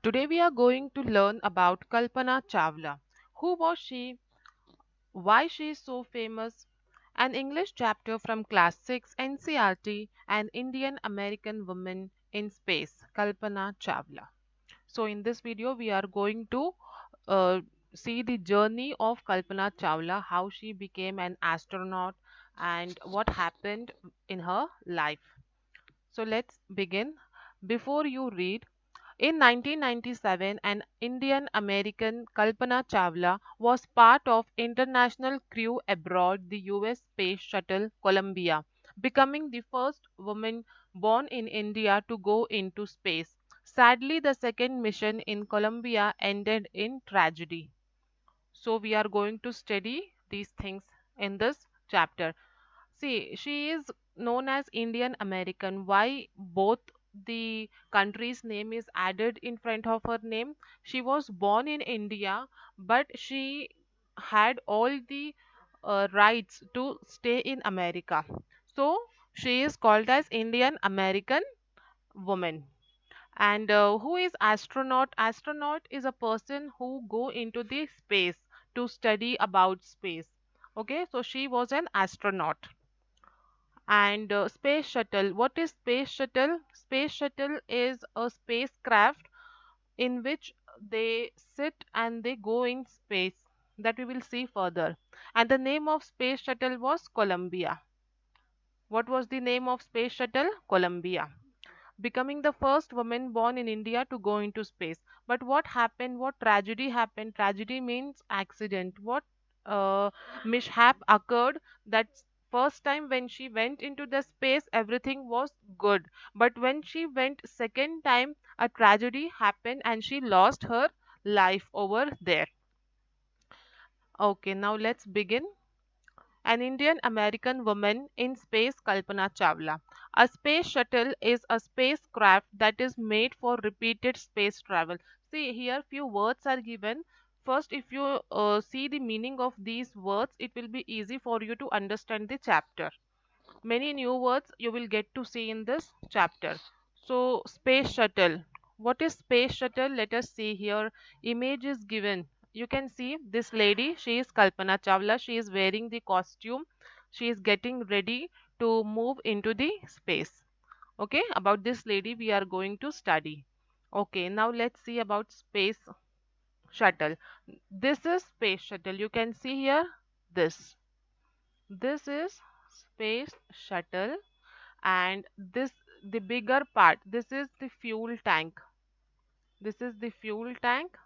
Today we are going to learn about Kalpana Chawla. Who was she? Why she is so famous? An English chapter from Class 6 NCRT, an Indian American woman in space, Kalpana Chawla. So in this video we are going to uh, see the journey of Kalpana Chawla, how she became an astronaut and what happened in her life. So let's begin. Before you read, in 1997, an Indian American Kalpana Chawla was part of international crew aboard the US space shuttle Columbia, becoming the first woman born in India to go into space. Sadly, the second mission in Columbia ended in tragedy. So we are going to study these things in this chapter. See, she is known as Indian American. Why both the country's name is added in front of her name? She was born in India, but she had all the rights to stay in America. So she is called as Indian American woman. And who is astronaut? Astronaut is a person who go into the space to study about space. Okay, so she was an astronaut. And space shuttle. What is space shuttle? Space shuttle is a spacecraft in which they sit and they go in space. That we will see further. And the name of space shuttle was Columbia. What was the name of space shuttle? Columbia, becoming the first woman born in India to go into space. But what happened? What tragedy happened? Tragedy means accident. What mishap occurred? That first time when she went into the space, everything was good. But when she went second time, a tragedy happened and she lost her life over there. Okay, now let's begin. An Indian American woman in space, Kalpana Chawla. A space shuttle is a spacecraft that is made for repeated space travel. See, here few words are given. First, if you see the meaning of these words, it will be easy for you to understand the chapter. Many new words you will get to see in this chapter. So, space shuttle. What is space shuttle? Let us see here. Image is given. You can see this lady. She is Kalpana Chawla. She is wearing the costume. She is getting ready to move into the space. Okay, about this lady we are going to study. Okay, now let's see about space shuttle. This is space shuttle. You can see here this. This is space shuttle, and this the bigger part, this is the fuel tank. This is the fuel tank,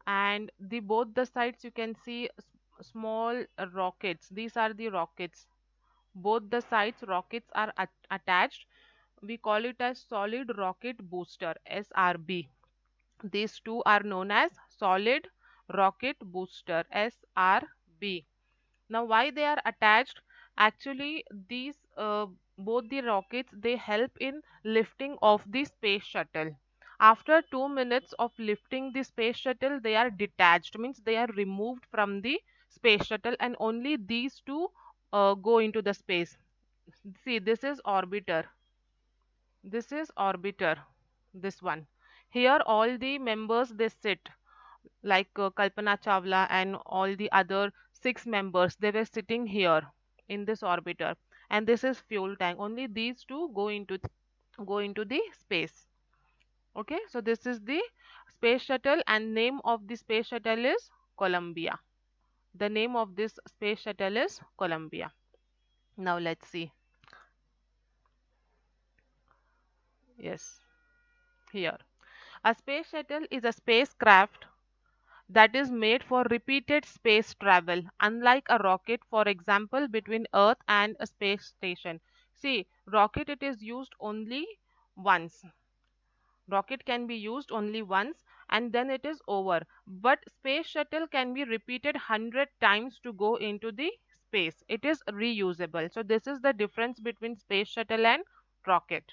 and the both the sides you can see small rockets. These are the rockets. Both the sides rockets are attached. We call it as solid rocket booster, SRB. These two are known as solid rocket booster, SRB. Now, why they are attached? Actually, these both the rockets, they help in lifting of the space shuttle. After 2 minutes of lifting the space shuttle, they are detached, means they are removed from the space shuttle, and only these two go into the space. See, this is orbiter. This is orbiter. This one. Here, all the members they sit like Kalpana Chawla and all the other six members, they were sitting here in this orbiter, and this is fuel tank. Only these two go into the space. Okay, so this is the space shuttle, and name of the space shuttle is Columbia. The name of this space shuttle is Columbia. Now let's see. Yes, here. A space shuttle is a spacecraft that is made for repeated space travel, unlike a rocket, for example, between Earth and a space station. See, rocket it is used only once. Rocket can be used only once and then it is over. But space shuttle can be repeated 100 times to go into the space. It is reusable. So this is the difference between space shuttle and rocket.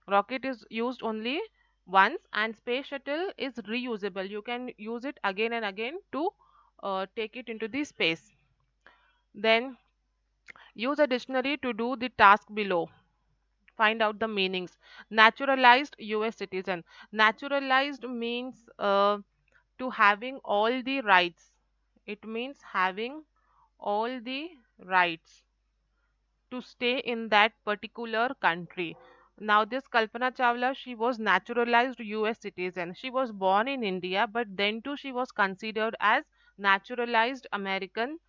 Rocket is used only once and space shuttle is reusable. You can use it again and again to take it into the space. Then use a dictionary to do the task below. Find out the meanings. Naturalized US citizen. Naturalized means to having all the rights. It means having all the rights to stay in that particular country. Now, this Kalpana Chawla, she was naturalized US citizen. She was born in India, but then too she was considered as naturalized American.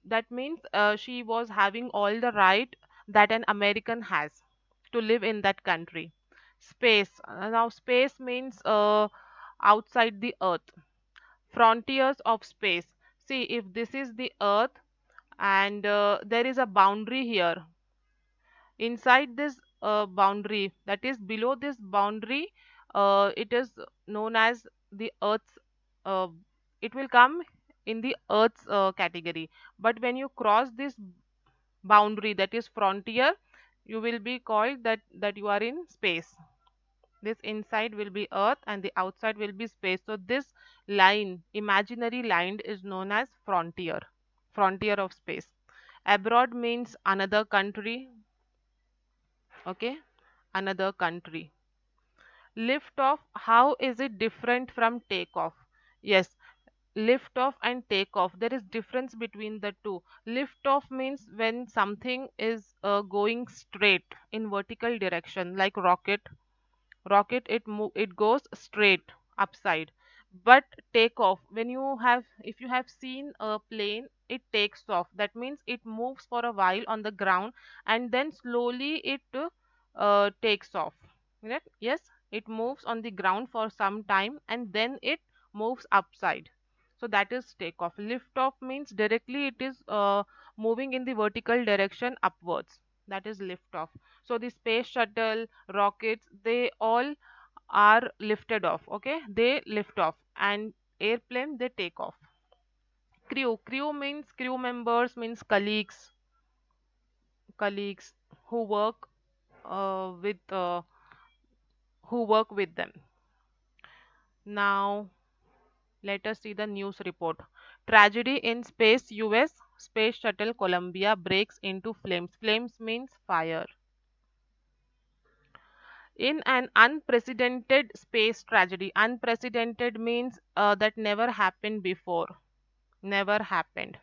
That means she was having all the right that an American has to live in that country. Space. Now, space means outside the earth. Frontiers of space. See, if this is the earth and there is a boundary here, inside this boundary, that is below this boundary, it is known as the earth's, uh, it will come in the earth's category. But when you cross this boundary, that is frontier, you will be called that you are in space. This inside will be earth and the outside will be space. So this line, imaginary line, is known as frontier. Frontier of space. Abroad means another country. Okay, another country. Lift off, how is it different from take off? Yes, lift off and take off, there is difference between the two. Lift off means when something is going straight in vertical direction, like rocket, it goes straight upside. But take off, when you have, if you have seen a plane, it takes off, that means it moves for a while on the ground and then slowly it takes off, right? Yes, it moves on the ground for some time and then it moves upside. So that is take off. Lift off means directly it is moving in the vertical direction upwards. That is lift off. So the space shuttle, rockets, they all are lifted off. Okay, they lift off, and airplane, they take off. Crew means crew members, means colleagues who work with who work with them. Now let us see the news report. Tragedy in space, US. Space shuttle Columbia breaks into flames. Flames means fire. In an unprecedented space tragedy, unprecedented means that never happened before. Never happened.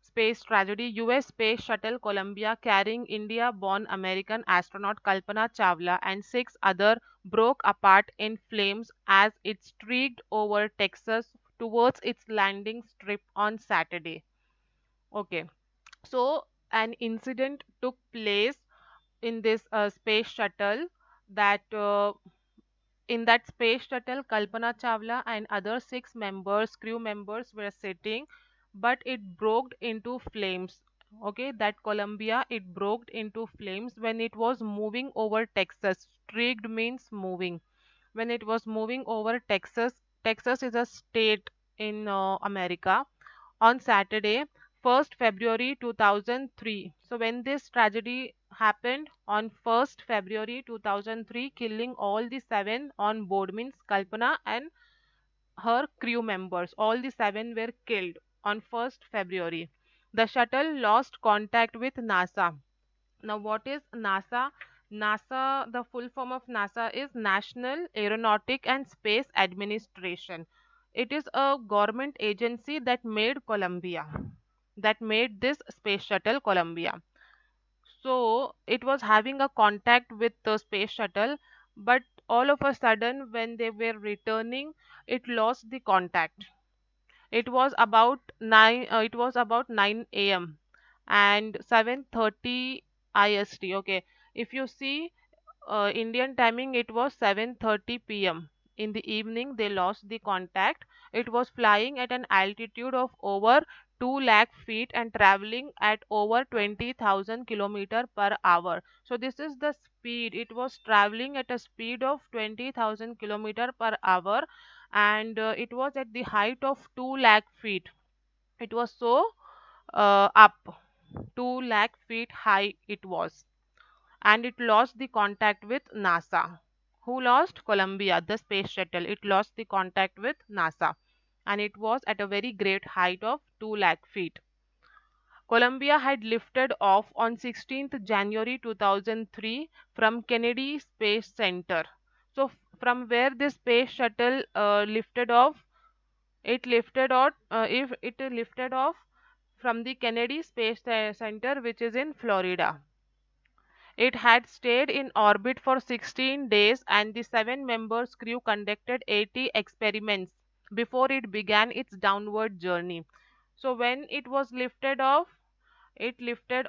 Space tragedy, US space shuttle Columbia carrying India born American astronaut Kalpana Chawla and six other broke apart in flames as it streaked over Texas towards its landing strip on Saturday. Okay, so an incident took place in this space shuttle that in that space shuttle, Kalpana Chawla and other six members, crew members, were sitting, but it broke into flames. Okay, that Columbia, it broke into flames when it was moving over Texas. Streaked means moving. When it was moving over Texas, Texas is a state in America, on Saturday, 1st February 2003. So when this tragedy happened on 1st February 2003, killing all the seven on board, means Kalpana and her crew members, all the seven were killed on 1st February. The shuttle lost contact with NASA. Now, what is NASA? NASA, the full form of NASA is National Aeronautic and Space Administration. It is a government agency that made Columbia, that made this space shuttle Columbia. So it was having a contact with the space shuttle, but all of a sudden, when they were returning, it lost the contact. It was about 9 it was about 9 a.m. and 7:30 IST. Okay, if you see Indian timing, it was 7:30 p.m. In the evening, they lost the contact. It was flying at an altitude of over 2 lakh feet and traveling at over 20,000 kilometer per hour. So this is the speed. It was traveling at a speed of 20,000 kilometer per hour, and it was at the height of 2 lakh feet. It was so up, 2 lakh feet high it was, and it lost the contact with NASA. Who lost? Columbia, the space shuttle. It lost the contact with NASA, and it was at a very great height of 2 lakh feet. Columbia had lifted off on 16th January 2003 from Kennedy Space Center. So, from where this space shuttle lifted off, if it lifted off from the Kennedy Space Center, which is in Florida. It had stayed in orbit for 16 days, and the seven members crew conducted 80 experiments before it began its downward journey. So when it lifted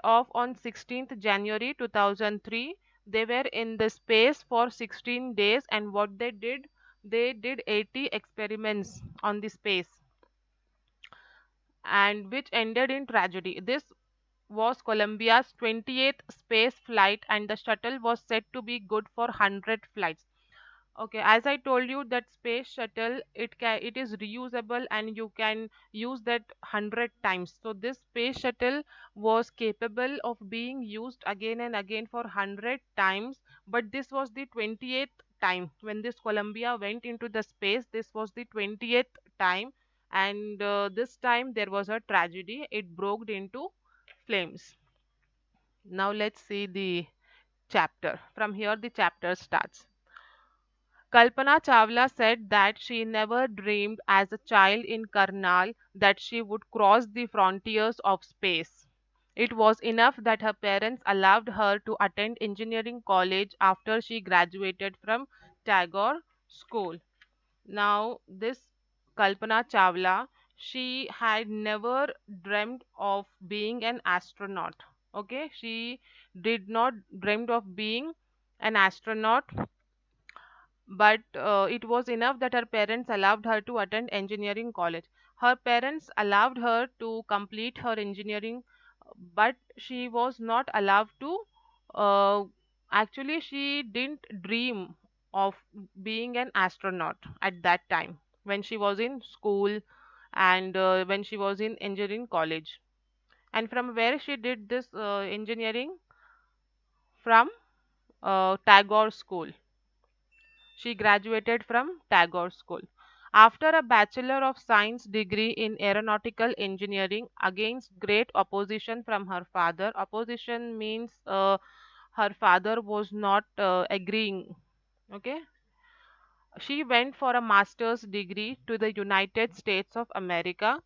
off on 16th January 2003. They were in the space for 16 days, and what they did 80 experiments on the space, and which ended in tragedy. This was Columbia's 28th space flight, and the shuttle was said to be good for 100 flights. Okay, as I told you, that space shuttle, it is reusable and you can use that 100 times. So this space shuttle was capable of being used again and again for 100 times, but this was the 28th time when this Columbia went into the space. This was the 20th time, and this time there was a tragedy. It broke into flames. Now let's see the chapter. From here the chapter starts. Kalpana Chawla said that she never dreamed as a child in Karnal that she would cross the frontiers of space. It was enough that her parents allowed her to attend engineering college after she graduated from Tagore School. Now, this Kalpana Chawla, she had never dreamt of being an astronaut. Okay, she did not dreamed of being an astronaut, but it was enough that her parents allowed her to attend engineering college. Her parents allowed her to complete her engineering, but she was not allowed to. Uh, Actually, she didn't dream of being an astronaut at that time when she was in school, and when she was in engineering college. And from where she did this engineering? From Tagore School. She graduated from Tagore School. After a Bachelor of Science degree in Aeronautical Engineering, against great opposition from her father, opposition means her father was not agreeing. Okay, she went for a master's degree to the United States of America.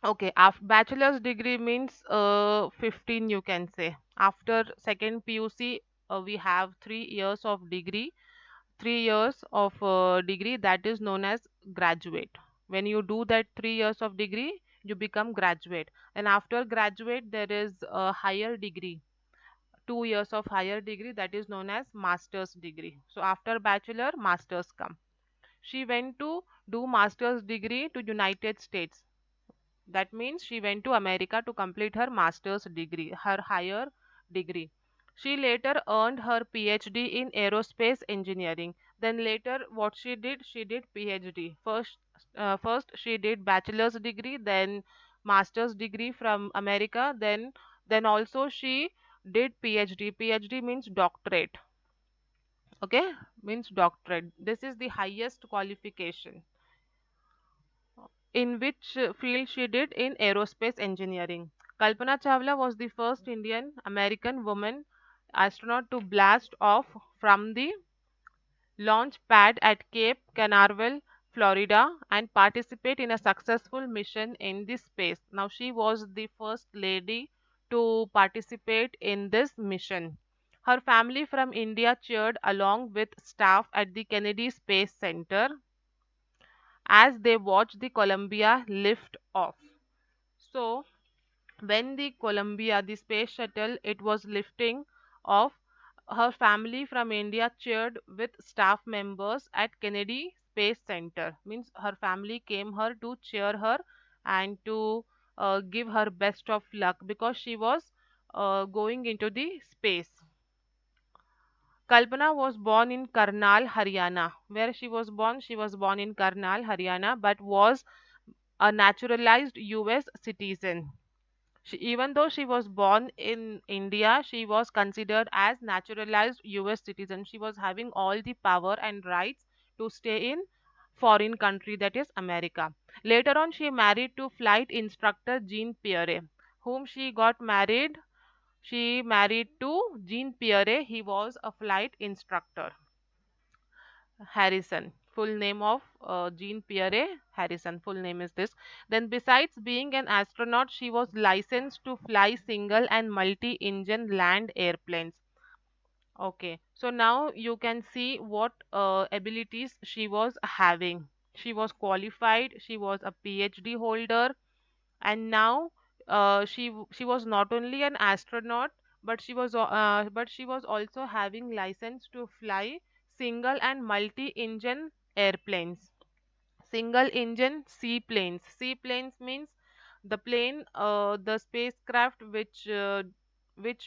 Okay, after bachelor's degree means 15, you can say. After second PUC, we have 3 years of degree, 3 years of degree, that is known as graduate. When you do that 3 years of degree, you become graduate. And after graduate, there is a higher degree, 2 years of higher degree, that is known as master's degree. So after bachelor, masters come. She went to do master's degree to United States. That means she went to America to complete her master's degree, her higher degree. She later earned her PhD in aerospace engineering. Then later, what she did PhD. First she did bachelor's degree, then master's degree from America. Then also she did PhD. PhD means doctorate. Okay, means doctorate. This is the highest qualification. In which field she did? In aerospace engineering. Kalpana Chawla was the first Indian American woman astronaut to blast off from the launch pad at Cape Canaveral, Florida, and participate in a successful mission in this space. Now, she was the first lady to participate in this mission. Her family from India cheered along with staff at the Kennedy Space Center as they watched the Columbia lift off. So, when the Columbia, the space shuttle, it was lifting off, her family from India cheered with staff members at Kennedy Space Center. Means her family came her to cheer her and to give her best of luck because she was going into the space. Kalpana was born in Karnal, Haryana. Where she was born? She was born in Karnal, Haryana, but was a naturalized US citizen. Even though she was born in India, she was considered as naturalized US citizen. She was having all the power and rights to stay in foreign country, that is America. Later on, she married to flight instructor Jean Pierre. whom she got married. She married to Jean Pierre. He was a flight instructor. Harrison. Full name of Jean Pierre Harrison. Full name is this. Then, besides being an astronaut, she was licensed to fly single and multi-engine land airplanes. Okay, so now you can see what abilities she was having. She was qualified. She was a PhD holder, and now she was not only an astronaut, but she was also having license to fly single and multi-engine airplanes. Single engine seaplanes. Seaplanes means the spacecraft which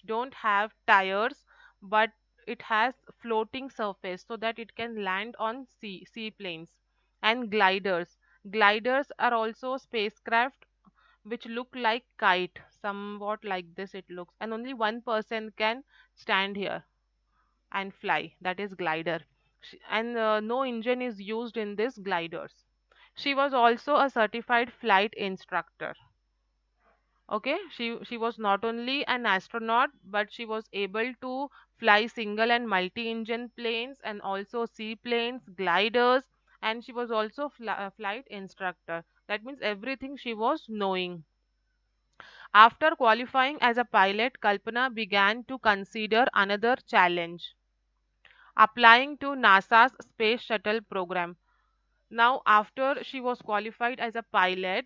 don't have tires, but it has floating surface so that it can land on seaplanes. And gliders. Gliders are also spacecraft which look like kite, somewhat like this it looks, and only one person can stand here and fly. That is glider. And no engine is used in these gliders. She was also a certified flight instructor. Okay, she was not only an astronaut, but she was able to fly single and multi-engine planes and also seaplanes, gliders, and she was also a flight instructor. That means everything she was knowing. After qualifying as a pilot, Kalpana began to consider another challenge, applying to NASA's Space Shuttle program. Now, after she was qualified as a pilot,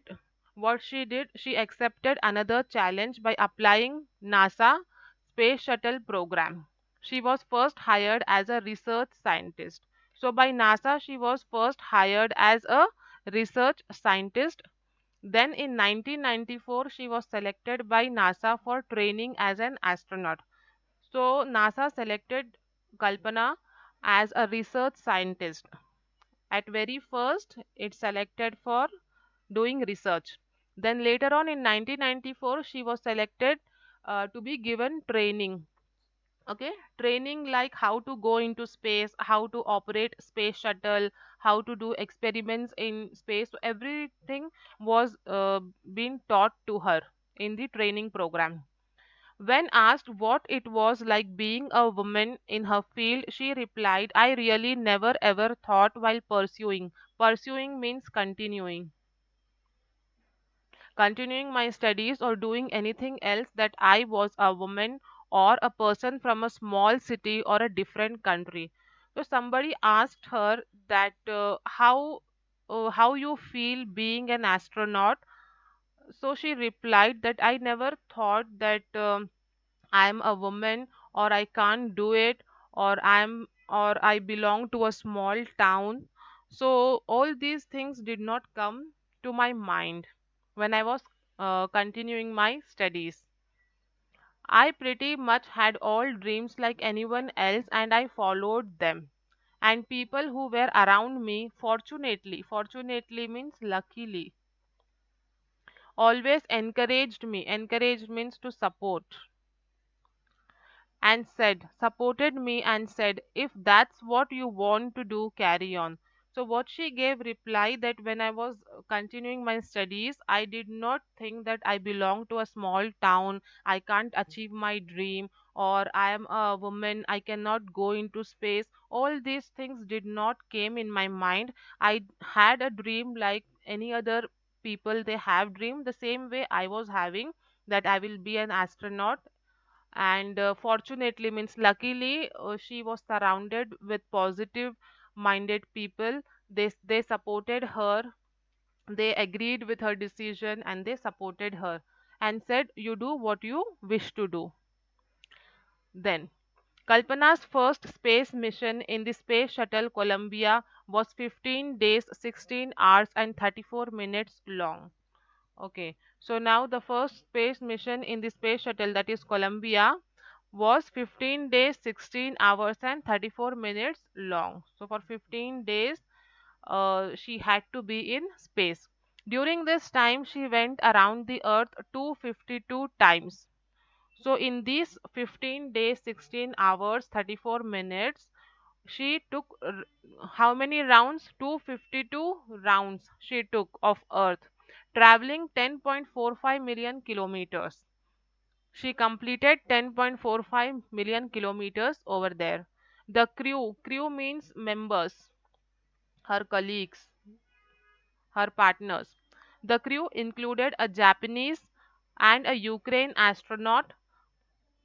what she did, she accepted another challenge by applying NASA Space Shuttle program. She was first hired as a research scientist. So by NASA, she was first hired as a research scientist. Then in 1994, she was selected by NASA for training as an astronaut. So NASA selected Kalpana as a research scientist. At very first, it selected for doing research. Then later on in 1994, she was selected to be given training. Okay, training like how to go into space, how to operate space shuttle, how to do experiments in space. So everything was being taught to her in the training program. When asked what it was like being a woman in her field, she replied, I really never ever thought while pursuing. Pursuing means continuing. Continuing my studies or doing anything else that I was a woman or a person from a small city or a different country. So somebody asked her that how you feel being an astronaut. So she replied that I never thought that I'm a woman or I can't do it or I belong to a small town. So all these things did not come to my mind when I was continuing my studies. I pretty much had all dreams like anyone else and I followed them. And people who were around me, fortunately means luckily, always encouraged me. Encouraged means to support and supported me and said, if that's what you want to do, carry on. So, what she gave reply that when I was continuing my studies, I did not think that I belong to a small town, I can't achieve my dream, or I am a woman, I cannot go into space. All these things did not came in my mind. I had a dream like any other people, they have dream the same way I was having, that I will be an astronaut. And fortunately means luckily she was surrounded with positive minded people. They supported her, they agreed with her decision and they supported her and said you do what you wish to do. Then Kalpana's first space mission in the space shuttle Columbia was 15 days 16 hours and 34 minutes long. Okay, so now the first space mission in the space shuttle, that is Columbia, was 15 days, 16 hours, and 34 minutes long. So for 15 days, she had to be in space. During this time, she went around the Earth 252 times. So in these 15 days, 16 hours, 34 minutes, she took how many rounds? 252 rounds she took of Earth, traveling 10.45 million kilometers. She completed 10.45 million kilometers over there. The crew means members, her colleagues, her partners. The crew included a Japanese and a Ukraine astronaut.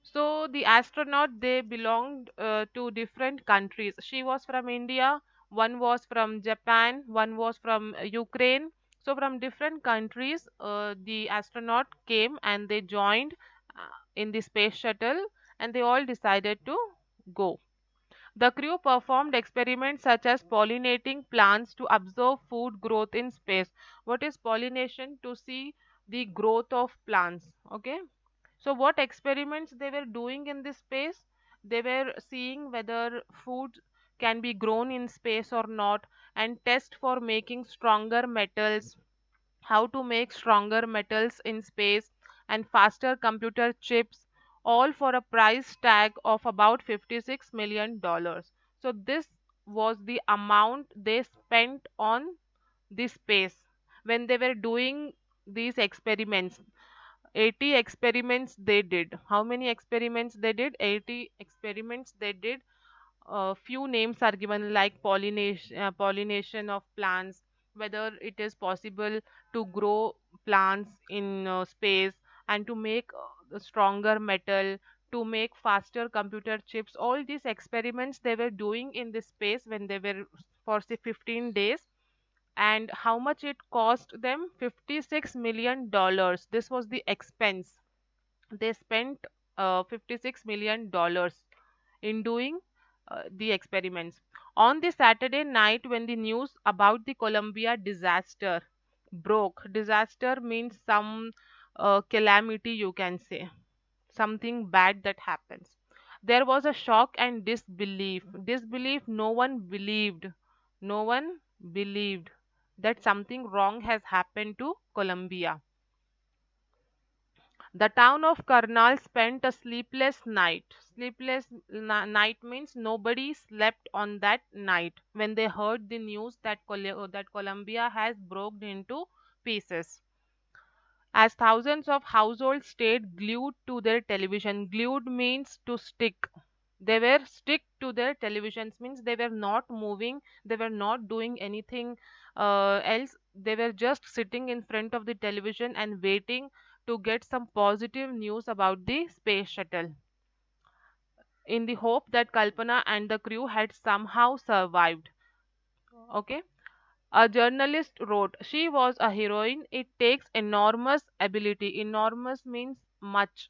So the astronaut, they belonged to different countries. She was from India, one was from Japan, one was from Ukraine. So from different countries, the astronaut came and they joined in the space shuttle, and they all decided to go. The crew performed experiments such as pollinating plants to observe food growth in space. What is pollination? To see the growth of plants. Okay. So what experiments they were doing in this space? They were seeing whether food can be grown in space or not, and test for making stronger metals, how to make stronger metals in space, and faster computer chips, all for a price tag of about $56 million. So this was the amount they spent on this space when they were doing these experiments. 80 experiments they did. How many experiments they did? 80 experiments they did. Few names are given like pollination of plants, whether it is possible to grow plants in space, and to make a stronger metal, to make faster computer chips. All these experiments they were doing in this space when they were for say 15 days. And how much it cost them? $56 million. This was the expense they spent. 56 million dollars in doing the experiments. On the Saturday night, when the news about the Columbia disaster broke, disaster means some calamity, you can say, something bad that happens. There was a shock and disbelief. Disbelief, no one believed. No one believed that something wrong has happened to Columbia. The town of Karnal spent a sleepless night. Night means nobody slept on that night when they heard the news that that Colombia has broken into pieces. As thousands of households stayed glued to their television. Glued means to stick. They were stick to their televisions, means they were not moving, they were not doing anything else. They were just sitting in front of the television and waiting to get some positive news about the space shuttle, in the hope that Kalpana and the crew had somehow survived. Okay. A journalist wrote, she was a heroine. It takes enormous ability. Enormous means much.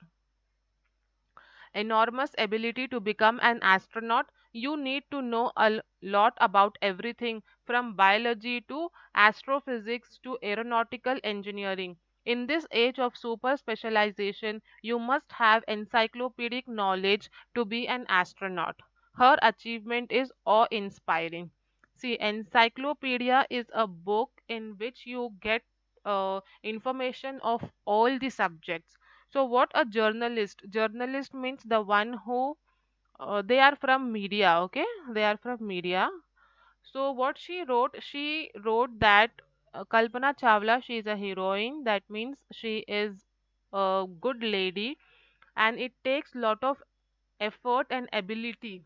Enormous ability to become an astronaut. You need to know a lot about everything from biology to astrophysics to aeronautical engineering. In this age of super specialization, you must have encyclopedic knowledge to be an astronaut. Her achievement is awe inspiring. See, encyclopedia is a book in which you get information of all the subjects. So what a journalist? Journalist means the one who they are from media, okay? They are from media. So what she wrote that Kalpana Chawla, she is a heroine. That means she is a good lady, and it takes lot of effort and ability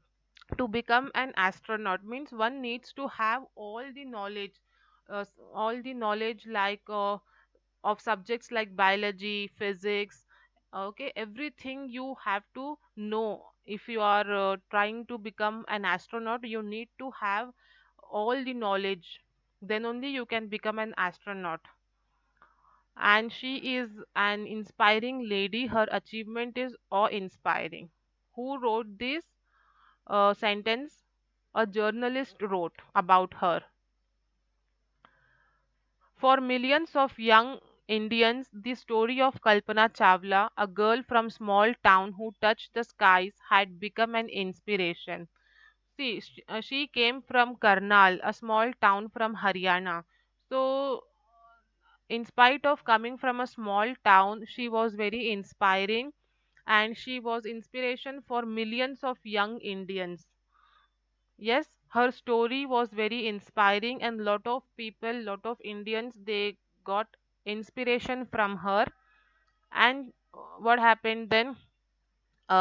to become an astronaut. Means one needs to have all the knowledge like of subjects like biology, physics, okay, everything you have to know. If you are trying to become an astronaut, you need to have all the knowledge. Then only you can become an astronaut. And she is an inspiring lady. Her achievement is awe-inspiring. Who wrote this sentence? A journalist wrote about her. For millions of young Indians, the story of Kalpana Chawla, a girl from small town who touched the skies, had become an inspiration. See, she came from Karnal, a small town from Haryana. So, in spite of coming from a small town, she was very inspiring, and she was inspiration for millions of young Indians. Yes, her story was very inspiring, and lot of people, lot of Indians, they got inspiration from her. And what happened then?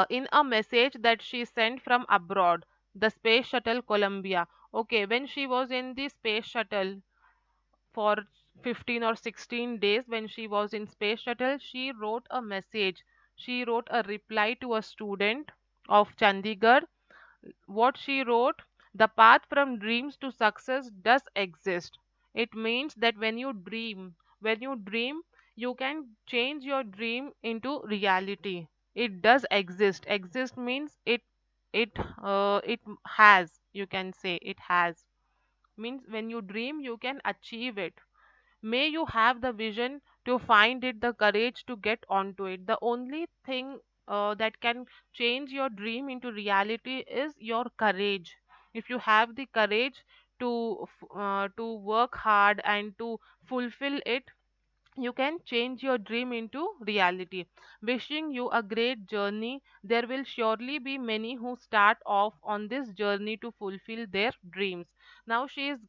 In a message that she sent from abroad, the space shuttle Columbia. Okay, when she was in the space shuttle for 15 or 16 days, when she was in space shuttle, she wrote a message. She wrote a reply to a student of Chandigarh. What she wrote: the path from dreams to success does exist. It means that when you dream, you can change your dream into reality. It does exist. Exist means it has. You can say it has. Means when you dream, you can achieve it. May you have the vision to find it, the courage to get onto it. The only thing that can change your dream into reality is your courage. If you have the courage to work hard and to fulfill it, you can change your dream into reality. Wishing you a great journey. There will surely be many who start off on this journey to fulfill their dreams. Now she is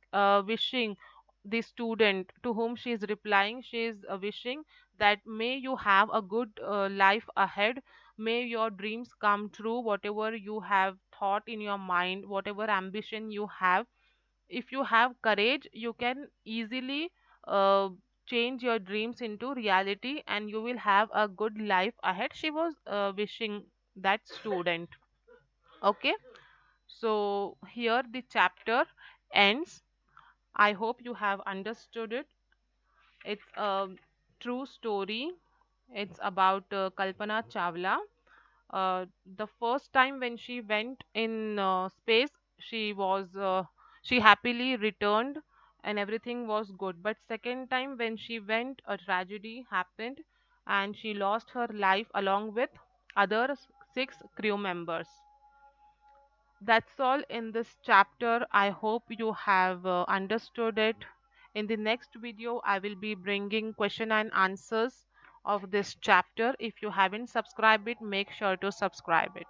wishing the student to whom she is replying, she is wishing that may you have a good life ahead. May your dreams come true, whatever you have thought in your mind, whatever ambition you have. If you have courage, you can easily uh, change your dreams into reality and you will have a good life ahead. She was wishing that student. Okay, so here the chapter ends. I hope you have understood it. It's a true story. It's about Kalpana Chawla. The first time when she went in space, she was she happily returned and everything was good. But second time when she went, a tragedy happened and she lost her life along with other six crew members. That's all in this chapter. I hope you have understood it. In the next video, I will be bringing question and answers of this chapter. If you haven't subscribed it, make sure to subscribe it.